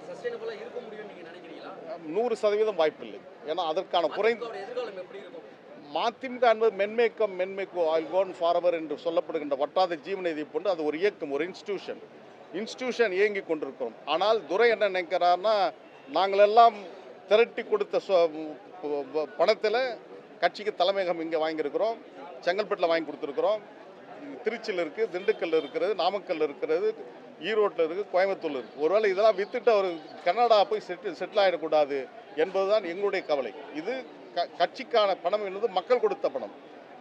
சஸ்டைனபிளா இருக்க முடியும்னு நீங்க நினைக்கிறீங்களா? 100% வாய்ப்பில்லை. ஏன்னா அதற்கான எதிர்காலம் எப்படி இருக்கும்? மதிமுக என்பது மென்மேக்கோ ஆல் கோன் ஃபார்வர் என்று சொல்லப்படுகின்ற வட்டாத ஜீவநீதி போன்று அது ஒரு இயக்கம், ஒரு இன்ஸ்டிடியூஷன் இயங்கி கொண்டிருக்கிறோம். ஆனால் துரை என்ன நினைக்கிறார்னா, நாங்கள் எல்லாம் திரட்டி கொடுத்த பணத்தில் கட்சிக்கு தலைமையகம் இங்கே வாங்கியிருக்கிறோம், செங்கல்பட்டில் வாங்கி கொடுத்துருக்குறோம், திருச்சியில் இருக்குது, திண்டுக்கல்ல இருக்கிறது, நாமக்கல் இருக்கிறது, ஈரோட்டில் இருக்குது, கோயம்புத்தூரில் இருக்குது. ஒருவேளை இதெல்லாம் வித்துட்டு அவர் கனடா போய் செட்டில் ஆகிடக்கூடாது என்பதுதான் எங்களுடைய கவலை. இது கட்சிக்கான பணம் என்பது மக்கள் கொடுத்த பணம்.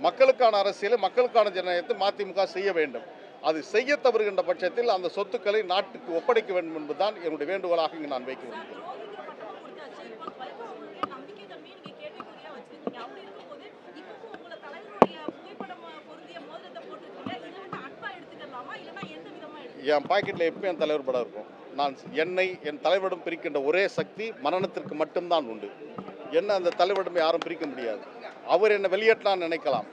மக்களுக்கான அரசியலை, மக்களுக்கான ஜனநாயகத்தை மதிமுக செய்ய வேண்டும். அது செய்ய தவறுகின்ற பட்சத்தில் அந்த சொத்துக்களை நாட்டுக்கு ஒப்படைக்க வேண்டும் என்பதுதான் என்னுடைய வேண்டுகோளாக இங்கு நான் வைக்க விரும்புகிறேன். என் பாக்கெட்டில் எப்போ என் தலைவர் படம் இருக்கும். நான் என்னை என் தலைவரிடம் பிரிக்கின்ற ஒரே சக்தி மரணத்திற்கு மட்டும்தான் உண்டு. என்ன அந்த தலைவரிடம் யாரும் பிரிக்க முடியாது. அவர் என்னை வெளியேற்றலான்னு நினைக்கலாம்.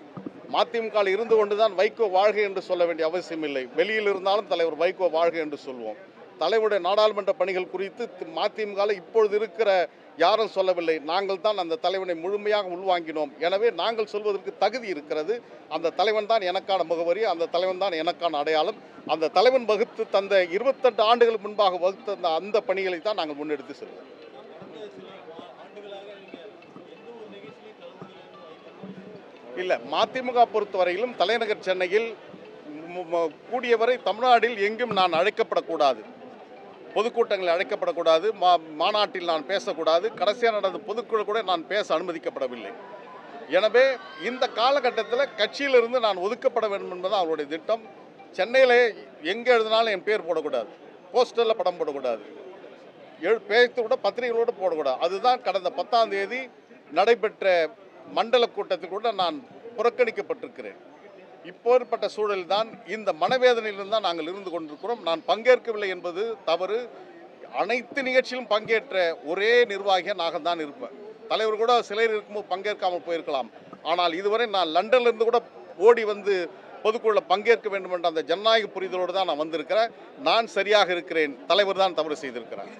மதிமுக இருந்து கொண்டு தான் வைகோ வாழ்க என்று சொல்ல வேண்டிய அவசியம் இல்லை. வெளியில் இருந்தாலும் தலைவர் வைகோ வாழ்க என்று சொல்வோம். தலைவருடைய நாடாளுமன்ற பணிகள் குறித்து மதிமுக இப்பொழுது இருக்கிற யாரும் சொல்லவில்லை. நாங்கள் தான் அந்த தலைவனை முழுமையாக உள்வாங்கினோம். எனவே நாங்கள் சொல்வதற்கு தகுதி இருக்கிறது. அந்த தலைவன் தான் எனக்கான முகவரி, அந்த தலைவன் தான் எனக்கான அடையாளம். அந்த தலைவன் வகுத்து தந்த 28 ஆண்டுகளுக்கு முன்பாக வகுத்த அந்த பணிகளை தான் நாங்கள் முன்னெடுத்து செல்வோம். இல்லை, மதிமுக பொறுத்தவரையிலும் தலைநகர் சென்னையில் கூடியவரை தமிழ்நாட்டில் எங்கும் நான் அழைக்கப்படக்கூடாது, பொதுக்கூட்டங்களில் அழைக்கப்படக்கூடாது, மாநாட்டில் நான் பேசக்கூடாது, கடைசியாக நடந்த பொதுக்குழு கூட நான் பேச அனுமதிக்கப்படவில்லை. எனவே இந்த காலகட்டத்தில் கட்சியிலிருந்து நான் ஒதுக்கப்பட வேண்டும் என்பது அவருடைய திட்டம். சென்னையில் எங்கே எழுதினாலும் என் பேர் போடக்கூடாது, போஸ்டரில் படம் போடக்கூடாது, பேச்சு கூட பத்திரிகைகளோடு போடக்கூடாது. அதுதான் கடந்த 10ஆம் தேதி நடைபெற்ற மண்டல கூட்டத்தில் கூட நான் புறக்கணிக்கப்பட்டிருக்கிறேன். இப்போற்பட்ட சூழலில் தான் இந்த மனவேதனையிலிருந்து தான் நாங்கள் இருந்து கொண்டிருக்கிறோம். நான் பங்கேற்கவில்லை என்பது தவறு. அனைத்து நிகழ்ச்சியிலும் பங்கேற்ற ஒரே நிர்வாகியாக நான் தான் இருப்பேன். தலைவர் கூட சிலர் இருக்கும்போது பங்கேற்காமல் போயிருக்கலாம். ஆனால் இதுவரை நான் லண்டன்லேருந்து கூட ஓடி வந்து பொதுக்குழுவில் பங்கேற்க வேண்டும் என்ற அந்த ஜனநாயக புரிதலோடு தான் நான் வந்திருக்கிறேன். நான் சரியாக இருக்கிறேன், தலைவர் தான் தவறு செய்திருக்கிறார்.